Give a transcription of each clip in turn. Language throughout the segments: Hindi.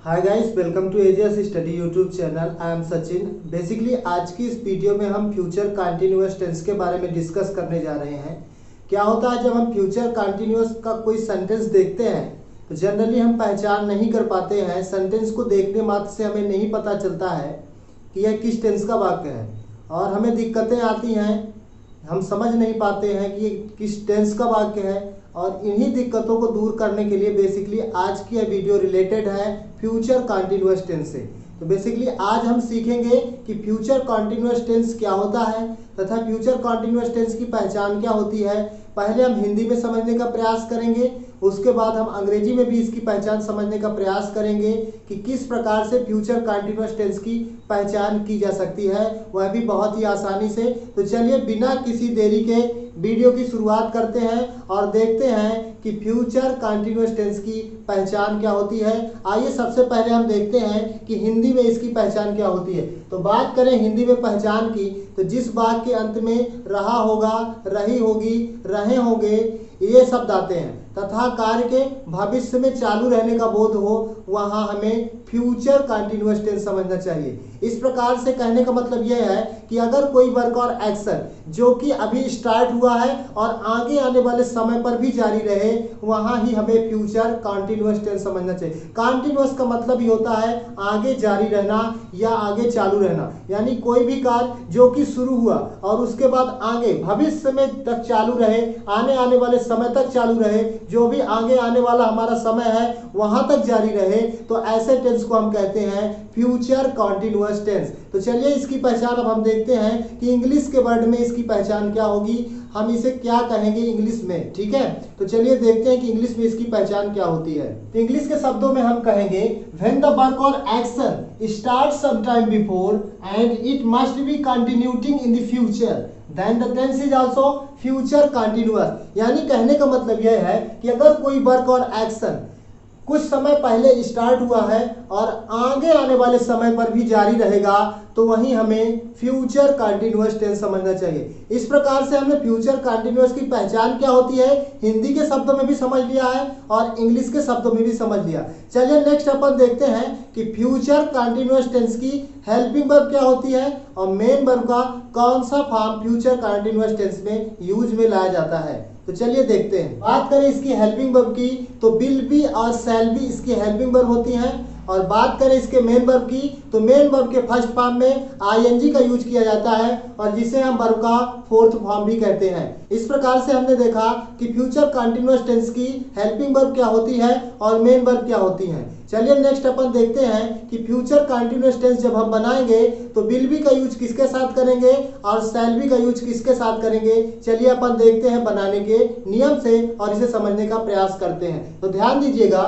Hi guys, welcome to AGS study YouTube channel. I am Sachin. Basically आज की इस वीडियो में हम फ्यूचर कंटिन्यूअस टेंस के बारे में डिस्कस करने जा रहे हैं। क्या होता है, जब हम फ्यूचर कंटिन्यूअस का कोई सेंटेंस देखते हैं तो जनरली हम पहचान नहीं कर पाते हैं। सेंटेंस को देखने मात्र से हमें नहीं पता चलता है कि यह किस टेंस का वाक्य है और हमें दिक्कतें आती हैं। हम समझ नहीं पाते हैं कि ये किस टेंस का वाक्य है और इन्हीं दिक्कतों को दूर करने के लिए बेसिकली आज की यह वीडियो रिलेटेड है फ्यूचर कंटिन्यूअस टेंस से। तो बेसिकली आज हम सीखेंगे कि फ्यूचर कंटिन्यूअस टेंस क्या होता है तथा फ्यूचर कंटिन्यूअस टेंस की पहचान क्या होती है। पहले हम हिंदी में समझने का प्रयास करेंगे, उसके बाद हम अंग्रेजी में भी इसकी पहचान समझने का प्रयास करेंगे कि किस प्रकार से फ्यूचर कंटिन्यूअस टेंस की पहचान की जा सकती है, वह भी बहुत ही आसानी से। तो चलिए बिना किसी देरी के वीडियो की शुरुआत करते हैं और देखते हैं कि फ्यूचर कंटिन्यूअस टेंस की पहचान क्या होती है। आइए सबसे पहले हम देखते हैं कि हिंदी में इसकी पहचान क्या होती है। तो बात करें हिंदी में पहचान की, तो जिस वाक्य के अंत में रहा होगा, रही होगी, रहे होंगे ये शब्द आते हैं तथा कार्य के भविष्य में चालू रहने का बोध हो, वहां हमें फ्यूचर कंटिन्यूअस टेंस समझना चाहिए। इस प्रकार से कहने का मतलब यह है कि अगर कोई वर्क और एक्शन जो कि अभी स्टार्ट हुआ है और आगे आने वाले समय पर भी जारी रहे, वहां ही हमें फ्यूचर कंटिन्यूअस टेंस समझना चाहिए। कंटिन्यूअस का मतलब ही होता है आगे जारी रहना या आगे चालू रहना, यानी कोई भी कार्य जो कि शुरू हुआ और उसके बाद आगे भविष्य में तक चालू रहे, आने वाले समय तक चालू रहे, जो भी आगे आने वाला हमारा समय है वहां तक जारी रहे, तो ऐसे टेंस को हम कहते हैं फ्यूचर कंटिन्यूअस टेंस। तो चलिए इसकी पहचान अब हम देखते हैं कि इंग्लिश के वर्ड में इसकी पहचान क्या होगी, हम इसे क्या कहेंगे इंग्लिश में। ठीक है, तो चलिए देखते हैं कि इंग्लिश में इसकी पहचान क्या होती है। तो इंग्लिश के शब्दों में हम कहेंगे व्हेन द वर्क और action start some time before and it must be continuing in the future then the tense is also future continuous. यानी कहने का मतलब यह है कि अगर कोई वर्क और एक्शन कुछ समय पहले स्टार्ट हुआ है और आगे आने वाले समय पर भी जारी रहेगा, तो वहीं हमें फ्यूचर कंटिन्यूअस टेंस समझना चाहिए। इस प्रकार से हमने फ्यूचर कंटिन्यूअस की पहचान क्या होती है हिंदी के शब्दों में भी समझ लिया है और इंग्लिश के शब्दों में भी समझ लिया। चलिए नेक्स्ट अपन देखते हैं कि फ्यूचर कंटिन्यूअस टेंस की हेल्पिंग वर्ब क्या होती है और मेन वर्ब का कौन सा फॉर्म फ्यूचर कंटिन्यूअस टेंस में यूज में लाया जाता है। तो चलिए देखते हैं। बात करें इसकी हेल्पिंग वर्ब की, तो विल बी और शैल बी इसकी हेल्पिंग वर्ब होती हैं। और बात करें इसके मेन वर्ब की, तो मेन वर्ब के फर्स्ट फॉर्म में आईएनजी का यूज किया जाता है और जिसे हम वर्ब का फोर्थ फॉर्म भी कहते हैं। इस प्रकार से हमने देखा कि फ्यूचर कंटिन्यूअस टेंस की हेल्पिंग वर्ब क्या होती है और मेन वर्ब क्या होती है। चलिए नेक्स्ट अपन देखते हैं कि फ्यूचर कंटिन्यूअस टेंस जब हम बनाएंगे तो विल बी का यूज किसके साथ करेंगे और शैल बी का यूज किसके साथ करेंगे। चलिए अपन देखते हैं बनाने के नियम से और इसे समझने का प्रयास करते हैं। तो ध्यान दीजिएगा,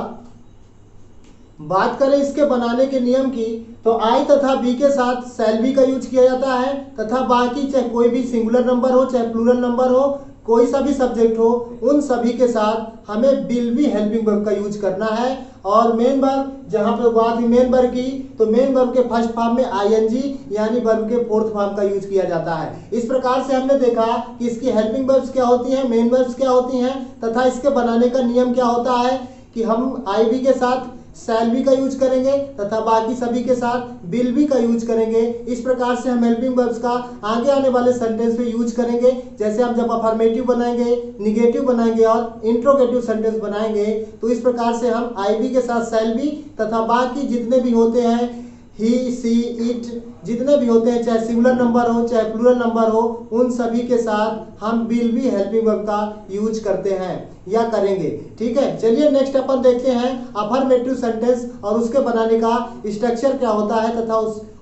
बात करें इसके बनाने के नियम की, तो आई तथा बी के साथ शैल बी का यूज किया जाता है तथा बाकी चाहे कोई भी सिंगुलर नंबर हो चाहे प्लूरल नंबर हो, कोई सा भी सब्जेक्ट हो, उन सभी के साथ हमें विल बी हेल्पिंग वर्ब का यूज करना है। और मेन वर्ब, जहां पे बात हुई मेन वर्ब की, तो मेन वर्ब के फर्स्ट फॉर्म में आईएनजी यानी वर्ब के फोर्थ फॉर्म का यूज किया जाता है। इस प्रकार से हमने देखा कि इसकी हेल्पिंग वर्ब्स क्या होती हैं, मेन वर्ब्स क्या होती हैं तथा इसके बनाने का नियम क्या होता है कि हम आई बी के साथ शैल बी का यूज करेंगे तथा बाकी सभी के साथ विल बी का यूज करेंगे। इस प्रकार से हम हेल्पिंग वर्ब्स का आगे आने वाले सेंटेंस में यूज करेंगे। जैसे हम जब अफर्मेटिव बनाएंगे, निगेटिव बनाएंगे और इंट्रोगेटिव सेंटेंस बनाएंगे, तो इस प्रकार से हम आई बी के साथ शैल बी तथा बाकी जितने भी होते हैं ही, सी, इट, जितने भी होते हैं चाहे सिंगुलर नंबर हो चाहे प्लूरल नंबर हो, उन सभी के साथ हम विल बी हेल्पिंग वर्ब का यूज करते हैं या करेंगे। ठीक है, चलिए नेक्स्ट अपन देखते हैं अफर्मेटिव सेंटेंस और उसके बनाने का स्ट्रक्चर क्या होता है तथा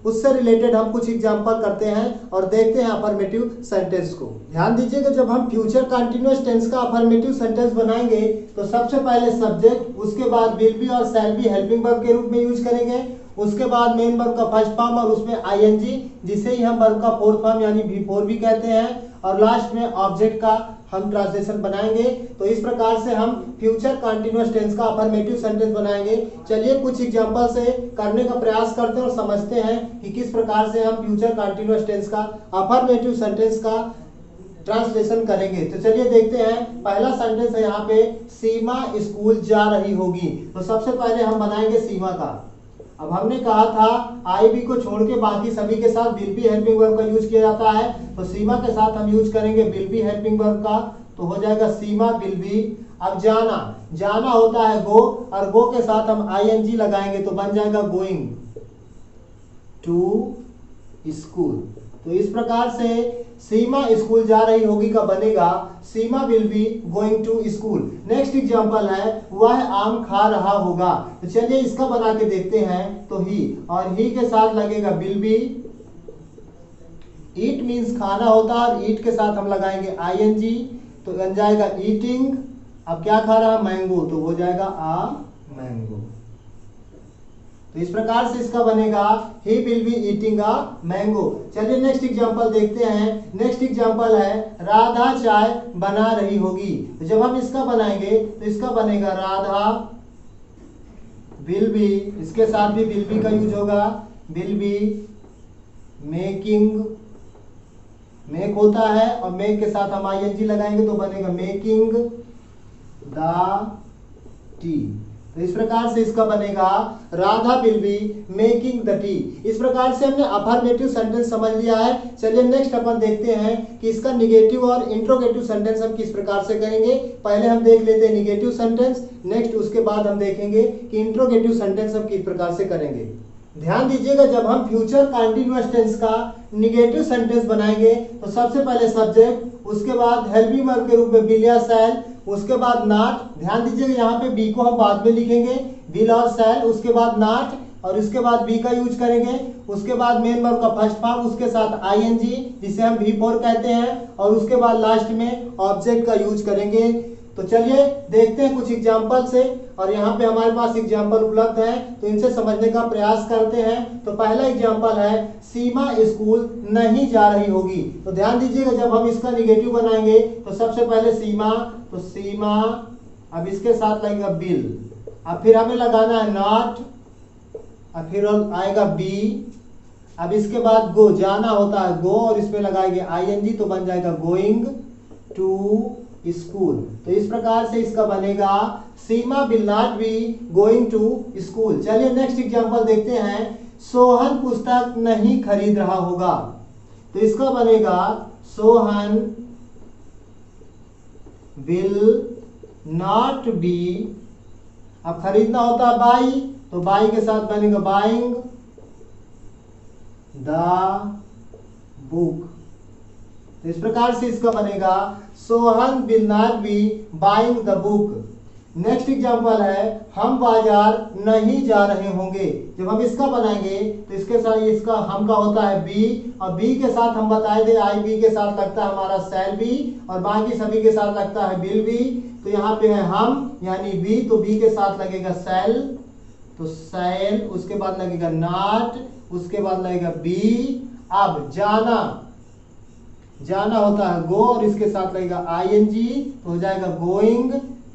उससे रिलेटेड हम कुछ एग्जांपल करते हैं और देखते हैं अफर्मेटिव सेंटेंस को। ध्यान दीजिएगा, जब हम फ्यूचर कंटिन्यूअस टेंस का अफर्मेटिव सेंटेंस बनाएंगे तो सबसे पहले सब्जेक्ट, उसके बाद विल बी और शैल बी हेल्पिंग वर्ब के रूप में यूज करेंगे, उसके बाद मेन वर्ब का फर्स्ट फॉर्म और उसमें आईएनजी जिसे ही हम वर्ब का फोर्थ फॉर्म यानी V4 भी कहते हैं, और लास्ट में ऑब्जेक्ट का हम ट्रांसलेशन बनाएंगे। तो इस प्रकार से हम फ्यूचर कंटिन्यूअस टेंस का अफर्मेटिव सेंटेंस बनाएंगे। चलिए कुछ एग्जांपल से करने का प्रयास करते हैं और समझते हैं कि किस प्रकार से हम फ्यूचर कंटिन्यूअस टेंस का अफर्मेटिव सेंटेंस का ट्रांसलेशन करेंगे। तो चलिए देखते हैं। पहला सेंटेंस है यहाँ पे, सीमा स्कूल जा रही होगी। तो सबसे पहले हम बनाएंगे सीमा का। अब हमने कहा था आई बी को छोड़ के बाकी सभी के साथ विल बी हेल्पिंग वर्ब का यूज किया जाता है, तो सीमा के साथ हम यूज करेंगे विल बी हेल्पिंग वर्ब का, तो हो जाएगा सीमा विल बी। अब जाना, जाना होता है गो, और गो के साथ हम आईएनजी लगाएंगे तो बन जाएगा गोइंग टू स्कूल। तो इस प्रकार से सीमा स्कूल जा रही होगी का बनेगा Seema will be going to school. Next example है वह आम खा रहा होगा, तो चलिए इसका बना के देखते हैं। तो ही, और ही के साथ लगेगा विल बी, ईट मीन्स खाना होता है, और ईट के साथ हम लगाएंगे आईएनजी तो बन जाएगा ईटिंग। अब क्या खा रहा है, मैंगो, तो हो जाएगा आ मैंगो। तो इस प्रकार से इसका बनेगा he will be eating a mango। चलिए नेक्स्ट एग्जांपल देखते हैं। नेक्स्ट एग्जांपल है राधा चाय बना रही होगी, तो जब हम इसका बनाएंगे तो इसका बनेगा राधा will be, इसके साथ भी will be का यूज होगा, will be मेकिंग, मेक होता है और मेक के साथ हम आईएनजी लगाएंगे तो बनेगा मेकिंग द टी। तो इस प्रकार से इसका बनेगा Radha will be making the T. इस प्रकार से हमने अफर्मेटिव सेंटेंस समझ लिया है। चलिए नेक्स्ट अपन देखते हैं कि इसका निगेटिव और इंट्रोगेटिव सेंटेंस हम किस प्रकार से करेंगे। पहले हम देख लेते हैं निगेटिव सेंटेंस, नेक्स्ट उसके बाद हम देखेंगे कि इंट्रोगेटिव सेंटेंस हम किस प्रकार से करेंगे। ध्यान दीजिएगा, जब हम फ्यूचर कंटीन्यूअस टेंस का निगेटिव सेंटेंस बनाएंगे तो सबसे पहले सब्जेक्ट, उसके बाद हेल्पिंग वर्ब के रूप में विल या शैल, उसके बाद नॉट। ध्यान दीजिएगा यहाँ पे बी को हम बाद में लिखेंगे, विल और शैल, उसके बाद नॉट, और उसके बाद बी का यूज करेंगे। उसके बाद मेन वर्ब का फर्स्ट फॉर्म, उसके साथ आईएनजी जिसे हम V4 कहते हैं, और उसके बाद लास्ट में ऑब्जेक्ट का यूज करेंगे। तो चलिए देखते हैं कुछ एग्जाम्पल से, और यहाँ पे हमारे पास एग्जाम्पल उपलब्ध है तो इनसे समझने का प्रयास करते हैं। तो पहला एग्जाम्पल है सीमा स्कूल नहीं जा रही होगी। तो ध्यान दीजिएगा, जब हम इसका निगेटिव बनाएंगे तो सबसे पहले सीमा, तो सीमा, अब इसके साथ लगेगा विल, अब फिर हमें लगाना है नॉट, अब फिर आएगा बी, अब इसके बाद गो, जाना होता है गो, और इसमें लगाएंगे आईएनजी तो बन जाएगा गोइंग टू स्कूल। तो इस प्रकार से इसका बनेगा Seema will not be going to school. चलिए नेक्स्ट एग्जांपल देखते हैं। सोहन पुस्तक नहीं खरीद रहा होगा, तो इसका बनेगा सोहन विल नॉट बी, अब खरीदना होता है बाई, तो बाई के साथ बनेगा बाइंग द बुक। तो इस प्रकार से इसका बनेगा Sohan will not B buying the book. Next example है हम बाजार नहीं जा रहे होंगे। जब हम इसका बनाएंगे तो इसके साथ इसका हम का होता है बी, और बी के साथ हम बताए थे आई बी के साथ लगता है हमारा शैल बी, और बाकी सभी के साथ लगता है विल बी। तो यहाँ पे है हम यानी बी, तो बी के साथ लगेगा शैल, तो शैल, उसके बाद लगेगा नॉट, उसके बाद लगेगा बी। अब जाना, जाना होता है गो, और इसके साथ लगेगा आईएनजी तो हो जाएगा गोइंग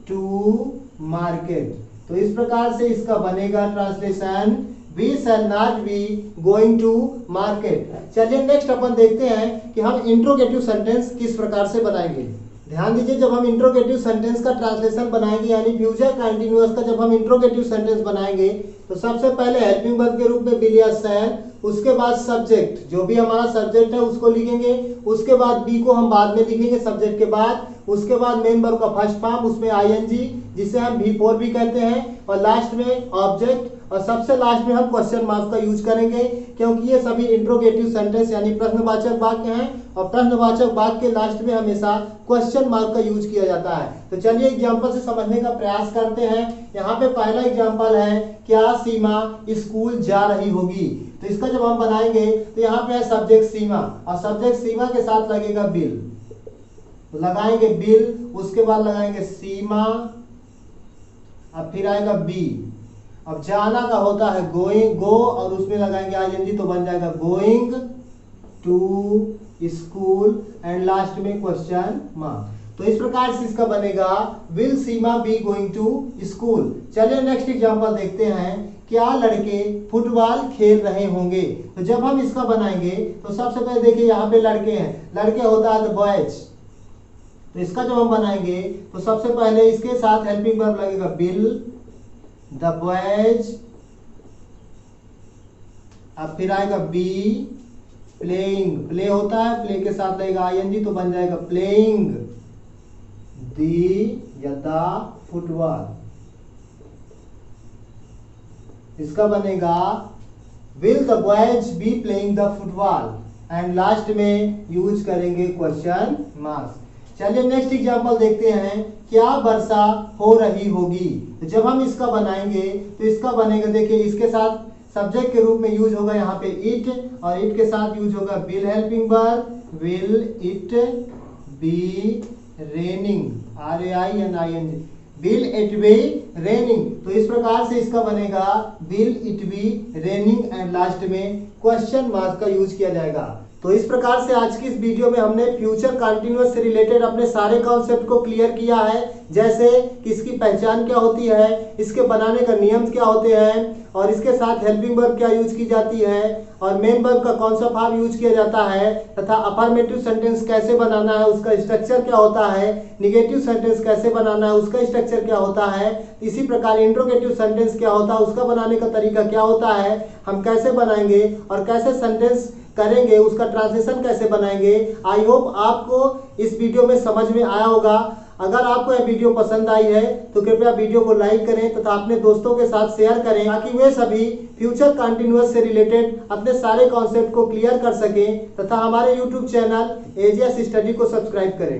टू मार्केट। तो इस प्रकार से इसका बनेगा translation we shall not be going to market. चलिए नेक्स्ट अपन देखते हैं कि हम इंट्रोगेटिव सेंटेंस किस प्रकार से बनाएंगे। ध्यान दीजिए, जब हम इंट्रोगेटिव सेंटेंस का ट्रांसलेशन बनाएंगे यानी फ्यूचर कंटीन्यूअस का जब हम इंट्रोगेटिव सेंटेंस बनाएंगे तो सबसे पहले हेल्पिंग वर्ब के रूप में विल या शैल, उसके बाद सब्जेक्ट, जो भी हमारा सब्जेक्ट है उसको लिखेंगे, उसके बाद बी को हम बाद में लिखेंगे सब्जेक्ट के बाद, उसके बाद मेन वर्ब का फर्स्ट फॉर्म उसमें आईएनजी जिसे हम V4 भी कहते हैं, और लास्ट में ऑब्जेक्ट, और सबसे लास्ट में हम क्वेश्चन मार्क का यूज करेंगे क्योंकि ये सभी इंट्रोगेटिव सेंटेंस यानी प्रश्नवाचक वाक्य हैं, और प्रश्नवाचक वाक्य के लास्ट में हमेशा क्वेश्चन मार्क का यूज किया जाता है। तो चलिए एग्जांपल से समझने का प्रयास करते हैं। यहाँ पे पहला एग्जांपल है क्या सीमा स्कूल जा रही होगी। तो इसका जब हम बनाएंगे तो यहाँ पे है सब्जेक्ट सीमा, और सब्जेक्ट सीमा के साथ लगेगा बिल, तो लगाएंगे बिल, उसके बाद लगाएंगे सीमा, अब फिर आएगा बी। अब जाना का होता है गोइंग, गो, और उसमें लगाएंगे आईएनजी तो बन जाएगा going to school, and last में क्वेश्चन मार्क। तो इस प्रकार से इसका बनेगा will Seema be going to school. चलिए नेक्स्ट एग्जांपल देखते हैं। क्या लड़के फुटबॉल खेल रहे होंगे। तो जब हम इसका बनाएंगे तो सबसे पहले देखिए यहाँ पे लड़के हैं, लड़के होता है द बॉयज। तो इसका जब हम बनाएंगे तो सबसे पहले इसके साथ हेल्पिंग वर्ब लगेगा विल, द बॉयज अब फिर आएगा बी प्लेइंग, प्ले होता है, प्ले के साथ लगेगा आईएनजी तो बन जाएगा प्लेइंग दी या द फुटबॉल। इसका बनेगा will the boys be playing the football, and last में यूज करेंगे क्वेश्चन मार्क्स। चलिए नेक्स्ट एग्जांपल देखते हैं, क्या वर्षा हो रही होगी। तो जब हम इसका बनाएंगे तो इसका बनेगा, देखिए इसके साथ सब्जेक्ट के रूप में यूज होगा यहाँ पे इट, और इट के साथ यूज होगा will helping verb, will it be raining, RAINING, will it be raining. तो इस प्रकार से इसका बनेगा will it be raining, and last में क्वेश्चन मार्क का यूज किया जाएगा। तो इस प्रकार से आज की इस वीडियो में हमने फ्यूचर कंटिन्यूअस से रिलेटेड अपने सारे कॉन्सेप्ट को क्लियर किया है, जैसे कि इसकी पहचान क्या होती है, इसके बनाने का नियम क्या होते हैं, और इसके साथ हेल्पिंग वर्ब क्या यूज की जाती है, और मेन वर्ब का कौन सा फॉर्म यूज किया जाता है, तथा अफर्मेटिव सेंटेंस कैसे बनाना है उसका स्ट्रक्चर क्या होता है, निगेटिव सेंटेंस कैसे बनाना है उसका स्ट्रक्चर क्या होता है, इसी प्रकार इंट्रोगेटिव सेंटेंस क्या होता है उसका बनाने का तरीका क्या होता है, हम कैसे बनाएंगे और कैसे सेंटेंस करेंगे, उसका ट्रांसलेशन कैसे बनाएंगे। आई होप आपको इस वीडियो में समझ में आया होगा। अगर आपको यह वीडियो पसंद आई है तो कृपया वीडियो को लाइक करें तथा अपने दोस्तों के साथ शेयर करें, ताकि वे सभी फ्यूचर कंटिन्यूअस से रिलेटेड अपने सारे कॉन्सेप्ट को क्लियर कर सकें, तथा हमारे यूट्यूब चैनल एजीएस स्टडी को सब्सक्राइब करें।